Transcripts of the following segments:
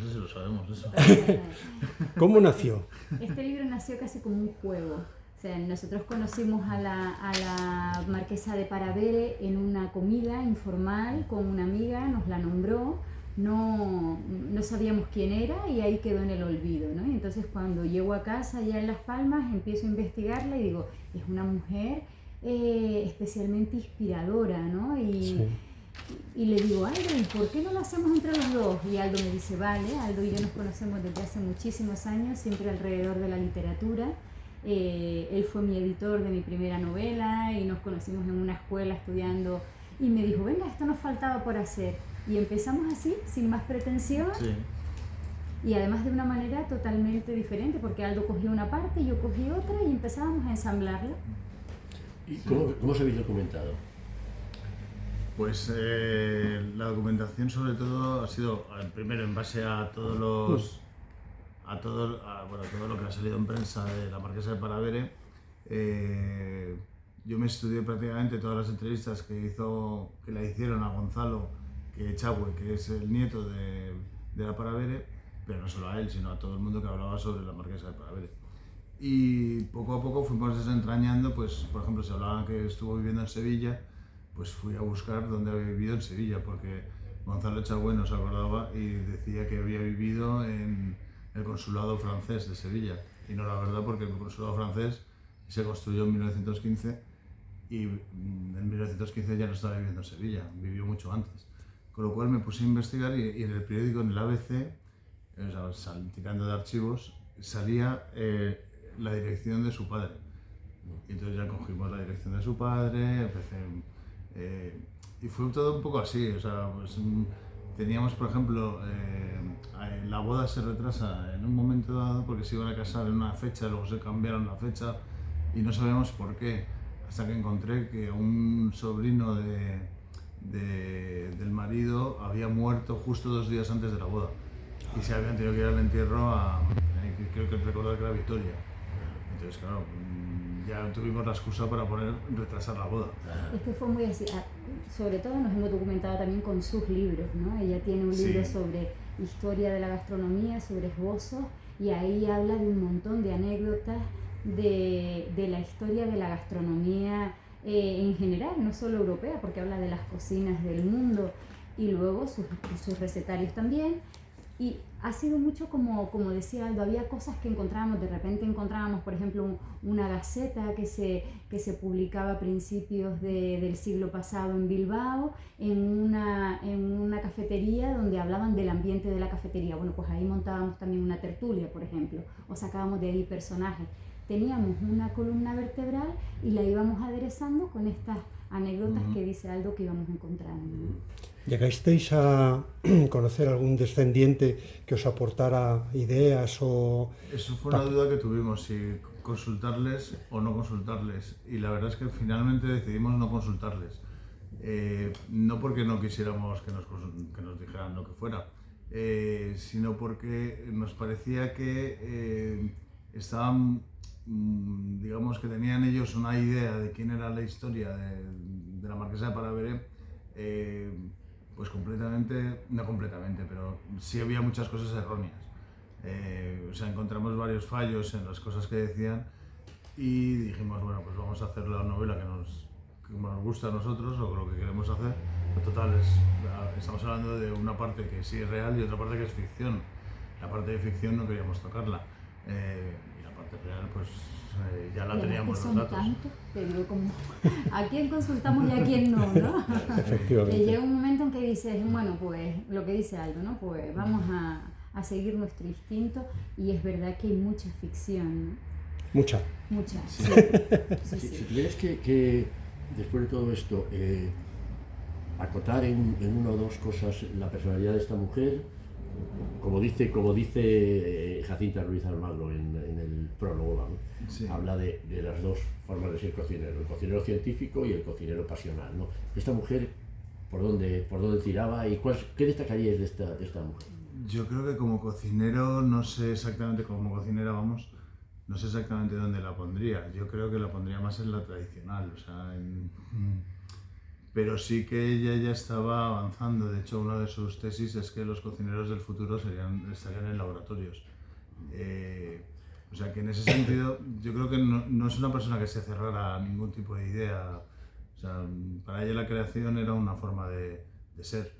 sé si lo sabemos eso. ¿Cómo nació? Este libro nació casi como un juego. O sea, nosotros conocimos a la marquesa de Paravere en una comida informal con una amiga, nos la nombró, no sabíamos quién era y ahí quedó en el olvido, ¿no? Y entonces cuando llego a casa ya en Las Palmas empiezo a investigarla y digo, es una mujer especialmente inspiradora, ¿no? Sí. Y le digo, Aldo, ¿y por qué no lo hacemos entre los dos? Y Aldo me dice, vale. Aldo y yo nos conocemos desde hace muchísimos años, siempre alrededor de la literatura. Él fue mi editor de mi primera novela y nos conocimos en una escuela estudiando y me dijo, venga, esto nos faltaba por hacer. Y empezamos así, sin más pretensión. Sí. Y además de una manera totalmente diferente, porque Aldo cogió una parte, yo cogí otra y empezábamos a ensamblarla. ¿Y cómo se habéis documentado? Pues la documentación sobre todo ha sido primero en base a todos los todo lo que ha salido en prensa de la marquesa de Paravere. Yo me estudié prácticamente todas las entrevistas que le hicieron a Gonzalo Echagüe, que es el nieto de la Paravere, pero no solo a él, sino a todo el mundo que hablaba sobre la marquesa de Paravere. Y poco a poco fuimos desentrañando, pues por ejemplo, se hablaba que estuvo viviendo en Sevilla, pues fui a buscar dónde había vivido en Sevilla, porque Gonzalo Echagüe no se acordaba y decía que había vivido en el consulado francés de Sevilla. Y no era verdad, porque el consulado francés se construyó en 1915 y en 1915 ya no estaba viviendo en Sevilla, vivió mucho antes. Con lo cual me puse a investigar y en el periódico, en el ABC, tirando de archivos, salía la dirección de su padre. Y entonces ya cogimos la dirección de su padre, y fue todo un poco así, o sea, pues, teníamos, por ejemplo, la boda se retrasa en un momento dado porque se iban a casar en una fecha, luego se cambiaron la fecha y no sabíamos por qué, hasta que encontré que un sobrino del marido había muerto justo 2 días antes de la boda y se habían tenido que ir al entierro creo que recordar que era Vitoria. Entonces, claro, ya tuvimos la excusa para retrasar la boda. Es que fue muy así. Sobre todo nos hemos documentado también con sus libros, ¿no? Ella tiene un libro sobre historia de la gastronomía, sobre esbozos, y ahí habla de un montón de anécdotas de la historia de la gastronomía en general, no solo europea, porque habla de las cocinas del mundo y luego sus recetarios también. Y ha sido mucho como decía Aldo, había cosas que encontrábamos, de repente encontrábamos, por ejemplo, una gaceta que se publicaba a principios del siglo pasado en Bilbao, en una cafetería donde hablaban del ambiente de la cafetería. Bueno, pues ahí montábamos también una tertulia, por ejemplo, o sacábamos de ahí personajes. Teníamos una columna vertebral y la íbamos aderezando con estas anécdotas que dice Aldo que íbamos encontrando. ¿Llegasteis a conocer algún descendiente que os aportara ideas o...? Eso fue una duda que tuvimos, si consultarles o no consultarles. Y la verdad es que finalmente decidimos no consultarles. No porque no quisiéramos que nos dijeran lo que fuera, sino porque nos parecía que estaban, digamos que tenían ellos una idea de quién era la historia de la marquesa de Paravere, pues no completamente, pero sí había muchas cosas erróneas. O sea, encontramos varios fallos en las cosas que decían y dijimos, bueno, pues vamos a hacer la novela que nos gusta a nosotros o lo que queremos hacer. En total, estamos hablando de una parte que sí es real y otra parte que es ficción. La parte de ficción no queríamos tocarla y la parte real, pues ya la teníamos los datos. Tanto, te digo, como a quién consultamos y a quién no, ¿no? Efectivamente. Llega un momento en que dices, bueno, pues lo que dice Aldo, ¿no? Pues vamos a seguir nuestro instinto, y es verdad que hay mucha ficción, ¿no? Mucha. Sí. Si tuvieras que, después de todo esto, acotar en una o dos cosas la personalidad de esta mujer, como dice Jacinta Ruiz Almagro en el prólogo, ¿no? Sí. Habla de las dos formas de ser cocinero, el cocinero científico y el cocinero pasional, ¿no? Esta mujer, ¿por dónde tiraba y qué destacarías de esta mujer? Yo creo que como cocinero, no sé exactamente no sé exactamente dónde la pondría. Yo creo que la pondría más en la tradicional, o sea, pero sí que ella ya estaba avanzando. De hecho, una de sus tesis es que los cocineros del futuro estarían en laboratorios. O sea que en ese sentido yo creo que no es una persona que se cerrara a ningún tipo de idea. O sea, para ella la creación era una forma de ser.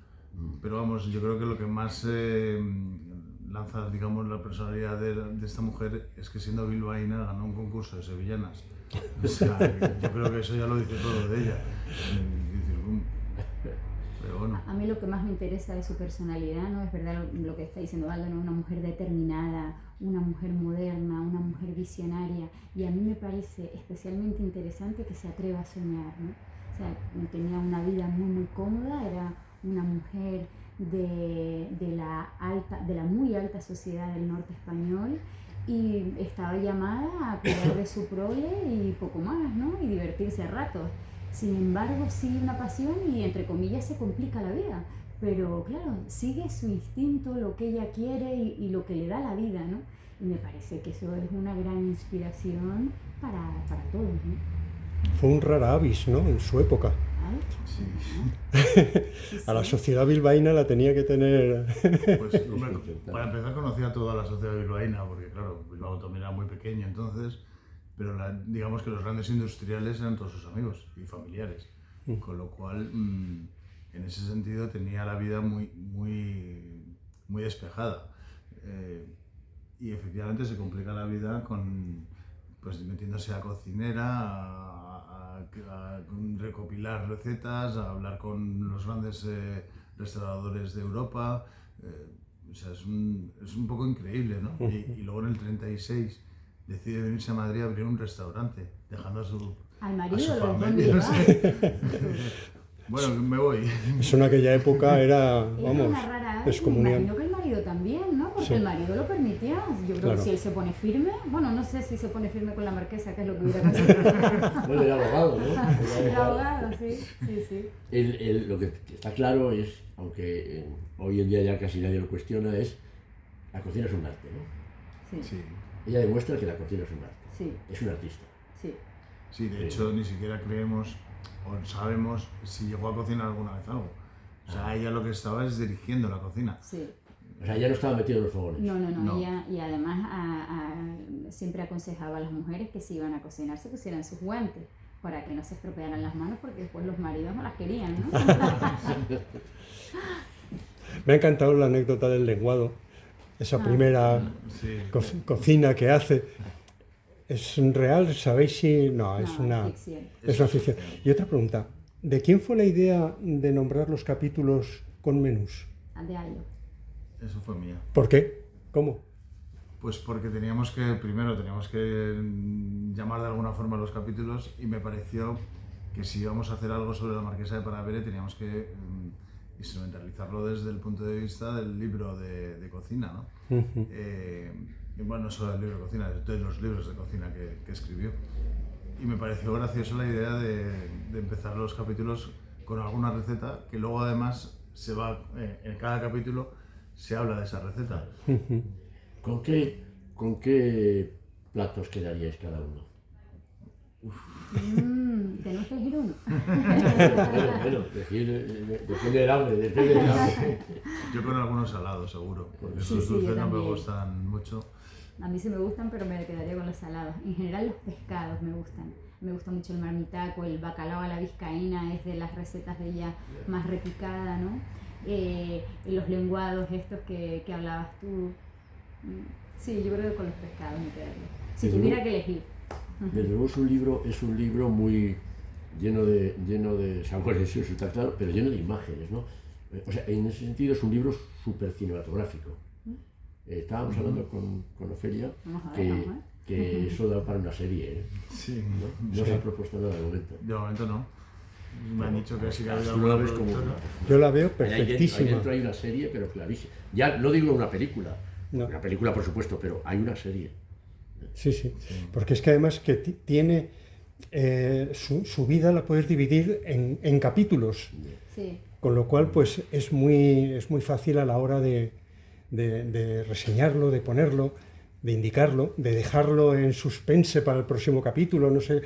Pero vamos, yo creo que lo que más lanza, digamos, la personalidad de esta mujer es que siendo bilbaína ganó un concurso de sevillanas. O sea, yo creo que eso ya lo dice todo de ella. Pero bueno. A mí lo que más me interesa de su personalidad, ¿no? Es verdad lo que está diciendo Aldo, ¿no? Una mujer determinada, una mujer moderna, una mujer visionaria, y a mí me parece especialmente interesante que se atreva a soñar, ¿no? O sea, tenía una vida muy cómoda, era una mujer de la muy alta sociedad del norte español, y estaba llamada a cuidar de su prole y poco más, ¿no? Y divertirse a ratos. Sin embargo, sigue una pasión y, entre comillas, se complica la vida. Pero, claro, sigue su instinto, lo que ella quiere y lo que le da la vida, ¿no? Y me parece que eso es una gran inspiración para todos, ¿no? Fue un rara avis, ¿no? En su época. Sí. A la sociedad bilbaína la tenía que tener... Pues, hombre, para empezar, conocía a toda la sociedad bilbaína, porque, claro, Bilbao también era muy pequeño entonces, pero digamos que los grandes industriales eran todos sus amigos y familiares, con lo cual, en ese sentido, tenía la vida muy despejada. Y efectivamente se complica la vida pues metiéndose a cocinera, a recopilar recetas, a hablar con los grandes restauradores de Europa. O sea, es un poco increíble, ¿no? Y luego en el 36 decide venirse a Madrid a abrir un restaurante, dejando a su familia. No sé. Bueno, me voy. Eso en aquella época era, vamos, una rara descomunal. Me imagino que el marido también, ¿no? Porque sí. El marido lo permitía. Yo creo que si él se pone firme, bueno, no sé si se pone firme con la marquesa, que es lo que hubiera pasado. Bueno, era abogado, ¿no? Era abogado, sí. Lo que está claro es, aunque hoy en día ya casi nadie lo cuestiona, es la cocina es un arte, ¿no? Sí. Ella demuestra que la cocina es un arte. Sí. Es un artista. Sí, de hecho ni siquiera creemos o sabemos si llegó a cocinar alguna vez algo. O sea, ella lo que estaba es dirigiendo la cocina. Sí. O sea, ella no estaba metida en los fogones. No. Ella, y además siempre aconsejaba a las mujeres que si iban a cocinar se pusieran sus guantes para que no se estropearan las manos, porque después los maridos no las querían, ¿no? Me ha encantado la anécdota del lenguado, esa primera cocina que hace. ¿Es real? ¿Sabéis si...? No, es una ficción. Y otra pregunta, ¿de quién fue la idea de nombrar los capítulos con menús? De Aldo. Eso fue mía. ¿Por qué? ¿Cómo? Pues porque primero teníamos que llamar de alguna forma los capítulos, y me pareció que si íbamos a hacer algo sobre la Marquesa de Paravere teníamos que instrumentalizarlo desde el punto de vista del libro de cocina, ¿no? Y bueno, no solo del libro de cocina, de los libros de cocina que escribió. Y me pareció graciosa la idea de empezar los capítulos con alguna receta que luego además en cada capítulo se habla de esa receta. ¿Con qué platos quedaríais cada uno? Tenemos que elegir uno. Bueno, depende del hambre, Yo con algunos salados, seguro, porque Sí, esos dulces yo no me también. gustan mucho. A mí sí me gustan, pero me quedaría con los salados. En general los pescados me gustan. Me gusta mucho el marmitaco, el bacalao a la vizcaína, es de las recetas de ella más repicada, ¿no? Y los lenguados estos que hablabas tú. Sí, yo creo que con los pescados me quedaría. Si tuviera que elegir. Desde luego es un libro muy lleno de sabores, eso está claro, pero lleno de imágenes, ¿no? O sea, en ese sentido es un libro súper cinematográfico. Estábamos hablando con Ofelia que eso da para una serie, ¿eh? Sí. No se ha propuesto nada de momento. De momento no. Me han dicho que sí que ha habido Tú la alguna ves como productora. Yo la veo Ahí perfectísima. dentro hay una serie, pero clarísima. Ya no digo una película, No. una película por supuesto, pero hay una serie. Sí. Porque es que además que tiene su vida la puedes dividir en capítulos, Sí. con lo cual pues es muy fácil a la hora de reseñarlo, de ponerlo, de indicarlo, de dejarlo en suspense para el próximo capítulo, no sé.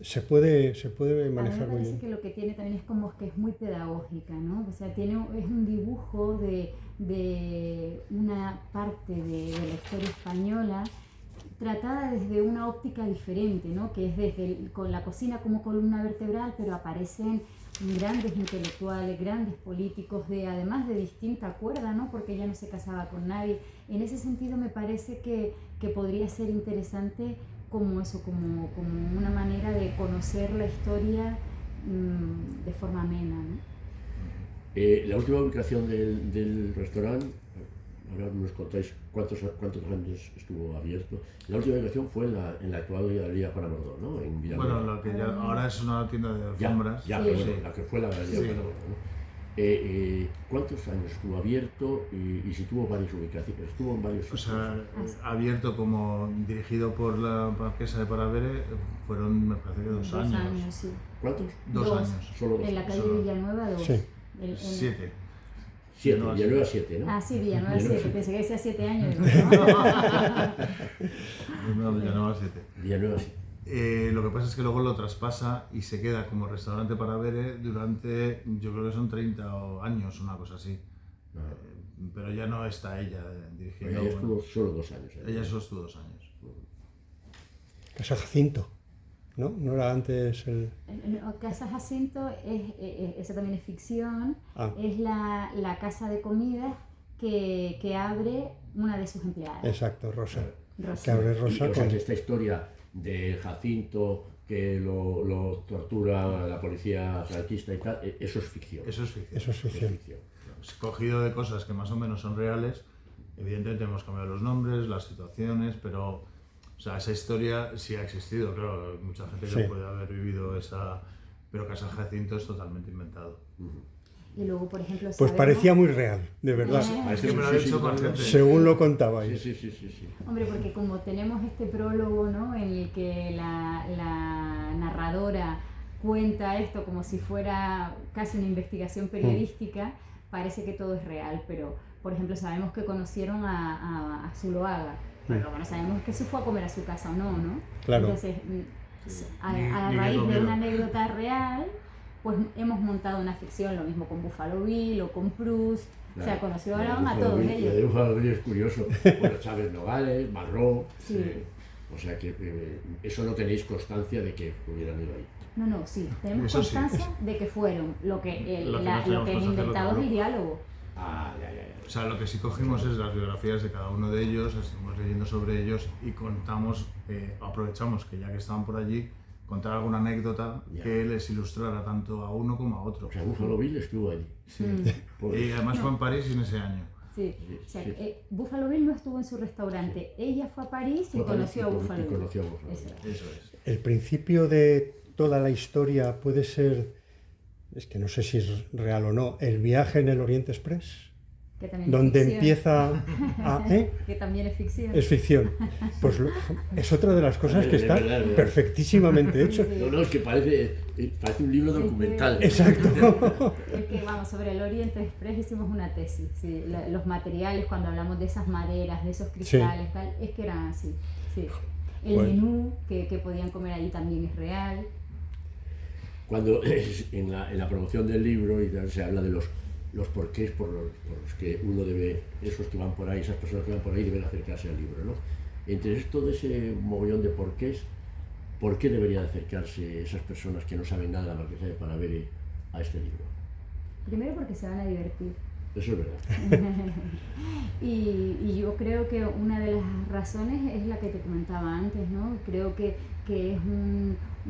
se puede manejar muy bien. A mí me parece bien. que lo que tiene también es como que es muy pedagógica, ¿no? O sea, es un dibujo de una parte de la historia española tratada desde una óptica diferente, ¿no? Que es con la cocina como columna vertebral, pero aparecen grandes intelectuales, grandes políticos, además de distinta cuerda, ¿no? Porque ella no se casaba con nadie. En ese sentido me parece que podría ser interesante como eso, como una manera de conocer la historia de forma amena, ¿no? La última ubicación del restaurante, ahora nos contáis cuántos años estuvo abierto. La última ubicación fue en la actual Galería Juana Bordó, ¿no? En Bueno, lo que ahora es una tienda de alfombras. Ya, sí. pero bueno, la que fue la Galería Juana Bordó, ¿no? ¿Cuántos años estuvo abierto y si tuvo varias ubicaciones? Estuvo en varios sitios. O sea, abierto como dirigido por la marquesa de Paravere, fueron, me parece que 2 años. 2 años, sí. ¿Cuántos? 2 años. Solo 2. En la calle Villanueva, 2. Sí. 7. 7, Villanueva 7, ¿no? Ah, sí, Villanueva 7, pensé que decía 7 años. No, Villanueva 7. Villanueva 7. Lo que pasa es que luego lo traspasa y se queda como restaurante Paravere durante, yo creo que son 30 años, una cosa así. Pero ya no está ella dirigiendo. Ella estuvo solo 2 años. Ella solo estuvo 2 años. Casa Jacinto, ¿no? No era antes el... Casa Jacinto, esa también es ficción, es la casa de comidas que abre una de sus empleadas. Exacto, Rosa. Rosa. Que abre Rosa O sea, que esta historia de Jacinto, que lo tortura la policía franquista y tal, eso es ficción. Eso es ficción. Eso es ficción. Cogido de cosas que más o menos son reales, evidentemente hemos cambiado los nombres, las situaciones, pero o sea, esa historia sí ha existido, claro, mucha gente Sí. que puede haber vivido esa, pero Casa Jacinto es totalmente inventado. Y luego, por ejemplo, Pues sabemos... parecía muy real, de verdad. Es que me lo ha dicho más gente. Según lo contabais. Sí. Hombre, porque como tenemos este prólogo, ¿no? En el que la narradora cuenta esto como si fuera casi una investigación periodística, parece que todo es real, pero por ejemplo sabemos que conocieron a Zuloaga, pero lo que no sabemos es que se fue a comer a su casa o no, ¿no? Claro. Entonces, a Ni raíz que de comiera. una anécdota real, pues hemos montado una ficción, lo mismo con Buffalo Bill o con Proust, o sea, conocieron a todos La ellos. de Buffalo Bill es curioso. Bueno, Chávez Nogales, Marró, Sí. o sea que eso no tenéis constancia de que hubieran ido ahí. No, sí, tenemos Eso sí. constancia de que fueron. Lo que Lo que no es tenemos constancia inventado es es lo el que diálogo. Ya. O sea, lo que sí cogimos es las biografías de cada uno de ellos, estuvimos leyendo sobre ellos y contamos, aprovechamos que ya que estaban por allí, contar alguna anécdota que les ilustrara tanto a uno como a otro. O sea, Buffalo Bill estuvo allí. Sí. Y además fue en París y en ese año. Sí, o sea, Buffalo Bill no estuvo en su restaurante, ella fue a París y conoció a Buffalo Bill. Conoció a Buffalo Bill. Eso es. El principio de toda la historia puede ser, es que no sé si es real o no, el viaje en el Oriente Express, Que también donde es ficción. empieza a... Que también es ficción. Es ficción. Pues es otra de las cosas que está verdad. perfectísimamente hecho. No, es que parece un libro documental. Exacto. Es que vamos, sobre el Oriente Express hicimos una tesis, sí, los materiales cuando hablamos de esas maderas, de esos cristales, tal, es que eran así. Sí. El Bueno. menú que podían comer allí también es real. Cuando en la promoción del libro y tal, se habla de los porqués por los que uno debe, esos que van por ahí, esas personas que van por ahí deben acercarse al libro, ¿no? Entre todo ese mogollón de porqués, ¿por qué deberían acercarse esas personas que no saben nada de la Marquesa de Paravere a este libro? Primero porque se van a divertir. Eso es verdad. Y yo creo que una de las razones es la que te comentaba antes, ¿no? Creo que es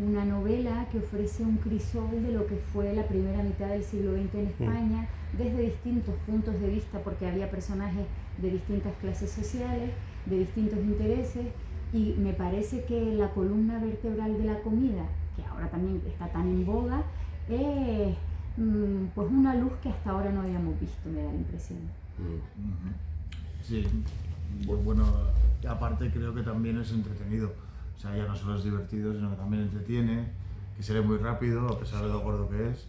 una novela que ofrece un crisol de lo que fue la primera mitad del siglo XX en España, desde distintos puntos de vista, porque había personajes de distintas clases sociales, de distintos intereses, y me parece que la columna vertebral de la comida, que ahora también está tan en boga, es pues una luz que hasta ahora no habíamos visto, me da la impresión. Sí, bueno, aparte creo que también es entretenido, o sea, ya no solo es divertido, sino que también entretiene, que se lee muy rápido, a pesar de lo gordo que es.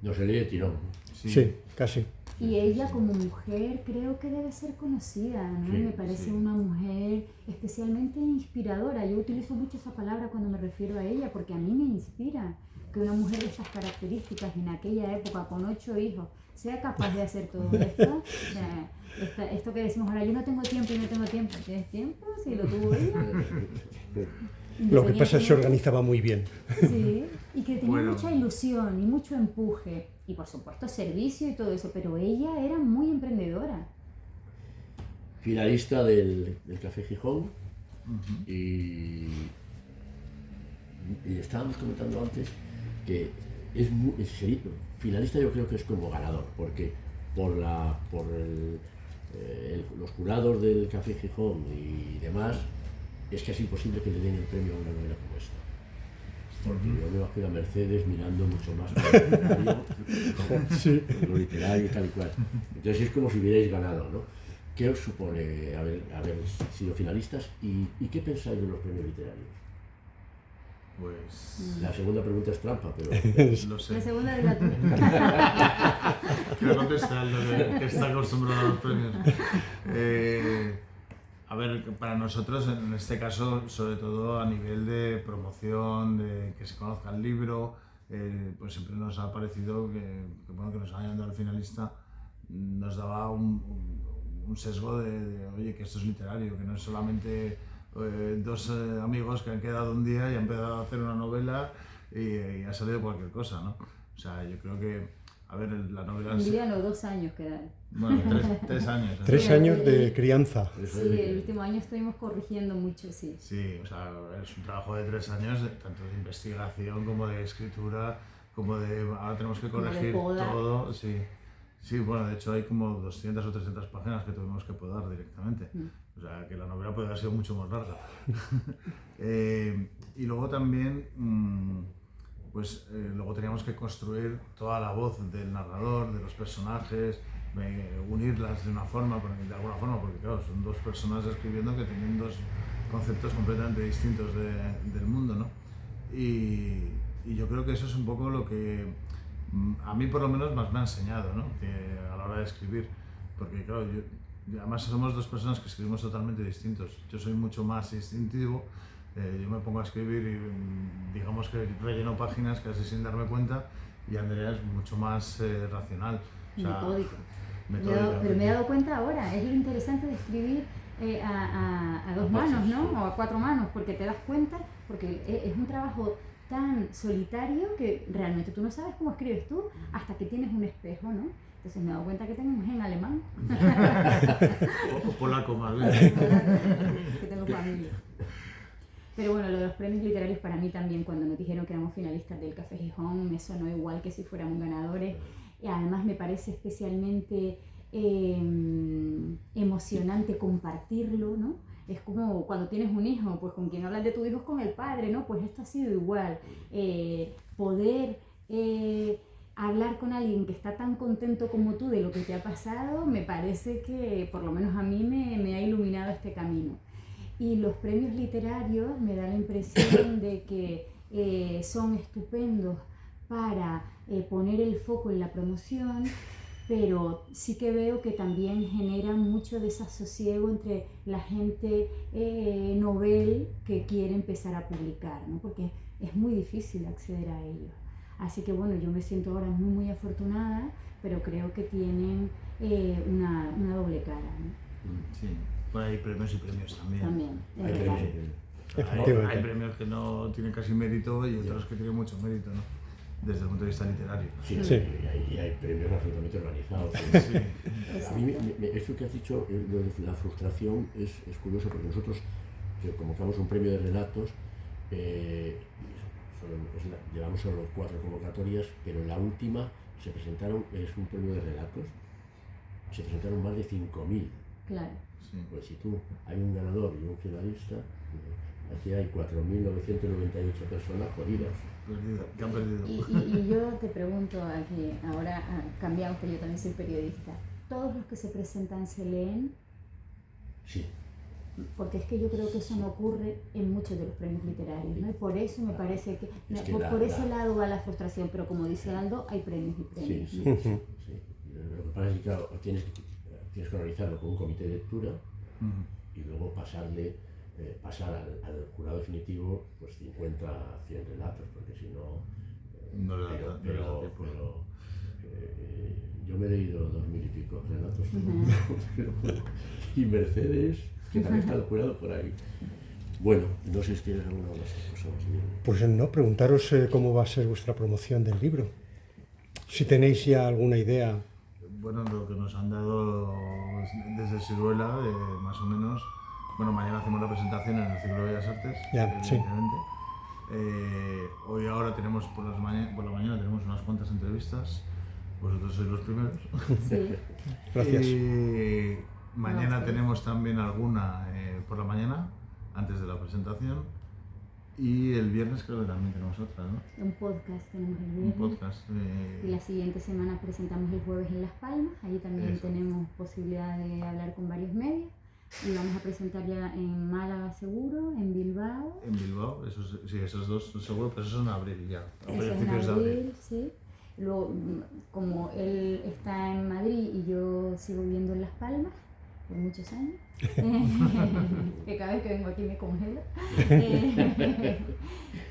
No se lee tirón. Sí, casi. Y ella como mujer creo que debe ser conocida, ¿no? Me parece una mujer especialmente inspiradora. Yo utilizo mucho esa palabra cuando me refiero a ella porque a mí me inspira que una mujer de estas características en aquella época con 8 hijos sea capaz de hacer todo esto. O sea, esto que decimos ahora, yo no tengo tiempo y no tengo tiempo. ¿Tienes tiempo? Sí, lo tuvo ella. Lo que pasa es que se organizaba muy bien. Sí, y que tenía mucha ilusión y mucho empuje. Y por supuesto servicio y todo eso, pero ella era muy emprendedora. Finalista del Café Gijón. Y estábamos comentando antes que finalista yo creo que es como ganador, porque por los jurados del Café Gijón y demás, es casi imposible que le den el premio a una novela como esta. Porque yo veo aquí a Mercedes mirando mucho más lo literario y tal y cual. Entonces es como si hubierais ganado, ¿no? ¿Qué os supone haber sido finalistas y qué pensáis de los premios literarios? Pues... La segunda pregunta es trampa, pero... Lo sé. La segunda de la tuya. Quiero contestar lo que está acostumbrado a los premios. A ver, para nosotros, en este caso, sobre todo a nivel de promoción, de que se conozca el libro, pues siempre nos ha parecido que nos hayan dado al finalista nos daba un sesgo de, oye, que esto es literario, que no es solamente dos amigos que han quedado un día y han empezado a hacer una novela y ha salido cualquier cosa, ¿no? O sea, yo creo que, a ver, la novela... Un día no, 2 años quedan. Bueno, 3 años. 3 años de crianza. Sí, el último año estuvimos corrigiendo mucho, sí. Sí, o sea, es un trabajo de 3 años, tanto de investigación como de escritura, como de... Ahora tenemos que corregir todo, sí. Sí, bueno, de hecho hay como 200 o 300 páginas que tuvimos que podar directamente. O sea, que la novela puede haber sido mucho más larga. Y luego también, luego teníamos que construir toda la voz del narrador, de los personajes, unirlas de alguna forma, porque claro, son 2 personas escribiendo que tienen 2 conceptos completamente distintos del mundo, ¿no? Y yo creo que eso es un poco lo que a mí por lo menos más me ha enseñado, ¿no? Que a la hora de escribir, porque claro, además somos 2 personas que escribimos totalmente distintos. Yo soy mucho más instintivo, yo me pongo a escribir y digamos que relleno páginas casi sin darme cuenta, y Andrea es mucho más racional. O sea, metódica. Pero me he dado cuenta ahora, es lo interesante de escribir a 2 manos, ¿no? O a 4 manos, porque te das cuenta, porque es un trabajo tan solitario que realmente tú no sabes cómo escribes tú hasta que tienes un espejo, ¿no? Entonces me he dado cuenta que tengo un gen alemán. o polaco más bien. Que tengo familia. Pero bueno, lo de los premios literarios para mí también, cuando nos dijeron que éramos finalistas del Café Gijón, me sonó igual que si fuéramos ganadores. Y además me parece especialmente emocionante compartirlo, ¿no? Es como cuando tienes un hijo, pues con quien hablas de tu hijo es con el padre, ¿no? Pues esto ha sido igual. Poder hablar con alguien que está tan contento como tú de lo que te ha pasado, me parece que por lo menos a mí me ha iluminado este camino. Y los premios literarios me da la impresión de que son estupendos para poner el foco en la promoción, pero sí que veo que también generan mucho desasosiego entre la gente novel que quiere empezar a publicar, ¿no? Porque es muy difícil acceder a ellos. Así que bueno, yo me siento ahora muy afortunada, pero creo que tienen una doble cara, ¿no? Sí, bueno, hay premios y premios también. Hay premios que no tienen casi mérito y otros que tienen mucho mérito, ¿no? Desde el punto de vista literario. Sí. Y hay premios absolutamente organizados. Sí. A mí eso que has dicho, la frustración, es curioso, porque nosotros, que convocamos un premio de relatos, llevamos solo 4 convocatorias, pero en la última se presentaron, es un premio de relatos, se presentaron más de 5.000. Claro. Sí. Pues si tú hay un ganador y un finalista, aquí hay 4.998 personas jodidas. Que han perdido. Y yo te pregunto aquí, ahora cambiamos, que yo también soy periodista, ¿todos los que se presentan se leen? Sí. Porque es que yo creo que eso no ocurre en muchos de los premios literarios, ¿no? Y por eso me parece que, por ese lado va la frustración, pero como dice Aldo, hay premios y premios. Sí. Lo que pasa es que, claro, tienes que organizarlo con un comité de lectura y luego pasar al jurado definitivo pues 50 a 100 relatos, porque si no... Pero yo me he leído 2000 y pico relatos y Mercedes, que también está el jurado por ahí. Bueno, no sé si tienes alguna más cosa más bien. Pues no, preguntaros cómo va a ser vuestra promoción del libro. Si tenéis ya alguna idea. Bueno, lo que nos han dado desde Siruela, más o menos. Bueno, mañana hacemos la presentación en el Ciclo de Bellas Artes, evidentemente. Hoy ahora tenemos por la mañana tenemos unas cuantas entrevistas. Vosotros sois los primeros. Sí. Gracias. Y mañana tenemos también alguna por la mañana, antes de la presentación. Y el viernes creo que también tenemos otra, ¿no? Un podcast tenemos el viernes. Un podcast. Y la siguiente semana presentamos el jueves en Las Palmas. Ahí también tenemos posibilidad de hablar con varios medios. Y vamos a presentar ya en Málaga seguro, en Bilbao. En Bilbao, esos dos seguro, pero eso es en abril ya. A Eso es en principios de abril. sí. Luego, como él está en Madrid y yo sigo viviendo en Las Palmas por muchos años, que cada vez que vengo aquí me congelo.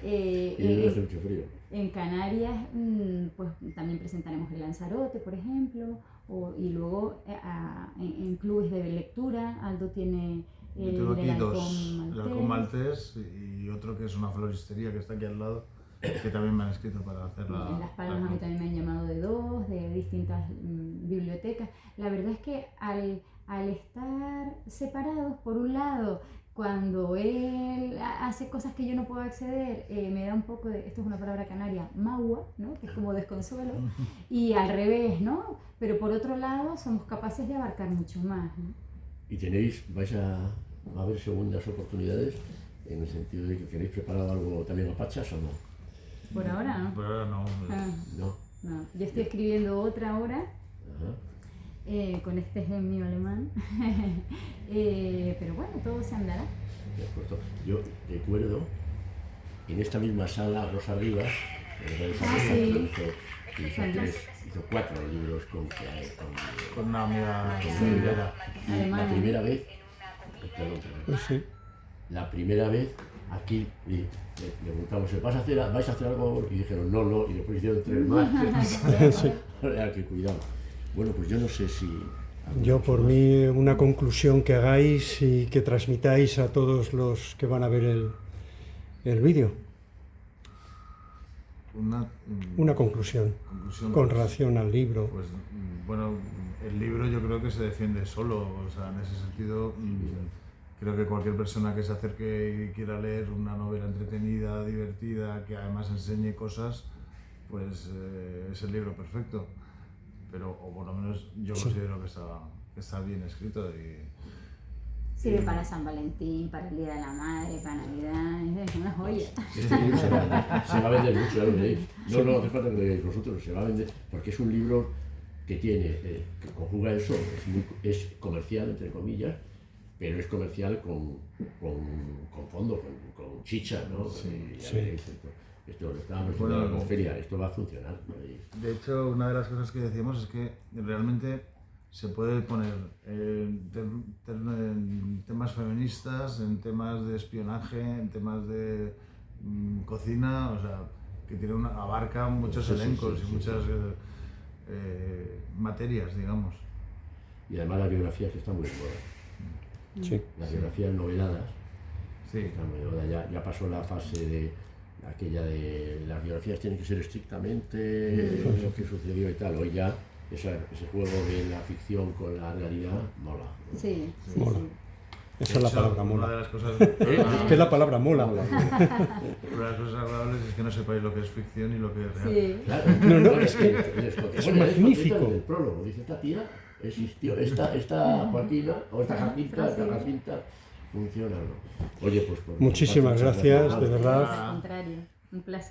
Y no hace mucho frío. En Canarias, pues también presentaremos el Lanzarote, por ejemplo, y luego en clubes de lectura. Aldo tiene tengo aquí el dos, el Halcón Maltés y otro que es una floristería que está aquí al lado, que también me han escrito para hacer la... En Las Palmas a mí también me han llamado de distintas bibliotecas. La verdad es que al estar separados, por un lado, cuando él hace cosas que yo no puedo acceder, me da un poco de, esto es una palabra canaria, maua, ¿no? Que es como desconsuelo, y al revés, ¿no? Pero por otro lado, somos capaces de abarcar mucho más, ¿no? ¿Y vais a haber segundas oportunidades en el sentido de que tenéis preparado algo también a Pachas o no? Por ahora, ¿no? Por ahora no. No. Yo estoy escribiendo otra ahora. Con este genio alemán, pero bueno, todo se andará. De acuerdo. Yo recuerdo en esta misma sala Rosa Rivas, hizo 4 libros con una amiga la primera vez, la primera vez aquí le preguntamos, ¿vais a hacer algo? Y dijeron no, y después hicieron 3 más. Que cuidado. Bueno, pues yo no sé si... Yo por mí una conclusión que hagáis y que transmitáis a todos los que van a ver el vídeo. Una conclusión con relación al libro. Pues bueno, el libro yo creo que se defiende solo, o sea, en ese sentido creo que cualquier persona que se acerque y quiera leer una novela entretenida, divertida, que además enseñe cosas, pues es el libro perfecto. Pero, o por lo menos yo considero que está bien escrito. Sirve para San Valentín, para el Día de la Madre, para Navidad, es una joya. Este libro se va a vender mucho, ya lo veréis. No hace falta que lo digáis vosotros, se va a vender, porque es un libro que tiene, que conjuga eso, es comercial, entre comillas, pero es comercial con fondo, con chicha, ¿no? Esto lo estábamos diciendo con feria, esto va a funcionar. De hecho, una de las cosas que decíamos es que realmente se puede poner en temas feministas, en temas de espionaje, en temas de cocina, o sea, que abarca muchos elencos y muchas materias, digamos. Y además las biografías están muy de moda. Sí. Las biografías noveladas están muy de moda. Ya pasó la fase de aquella de las biografías tienen que ser estrictamente lo que sucedió y tal. Hoy ya ese juego de la ficción con la realidad mola. Sí. Esa es la palabra mola. Una de las cosas... Es que la palabra mola. Una de las cosas agradables es que no sepáis lo que es ficción y lo que es real. Sí. Claro. No, es que es magnífico. El prólogo dice, esta tía existió, esta Joaquina o esta Jacinta funciona, ¿no? Oye, pues... Muchísimas gracias, de verdad. Al contrario, un placer.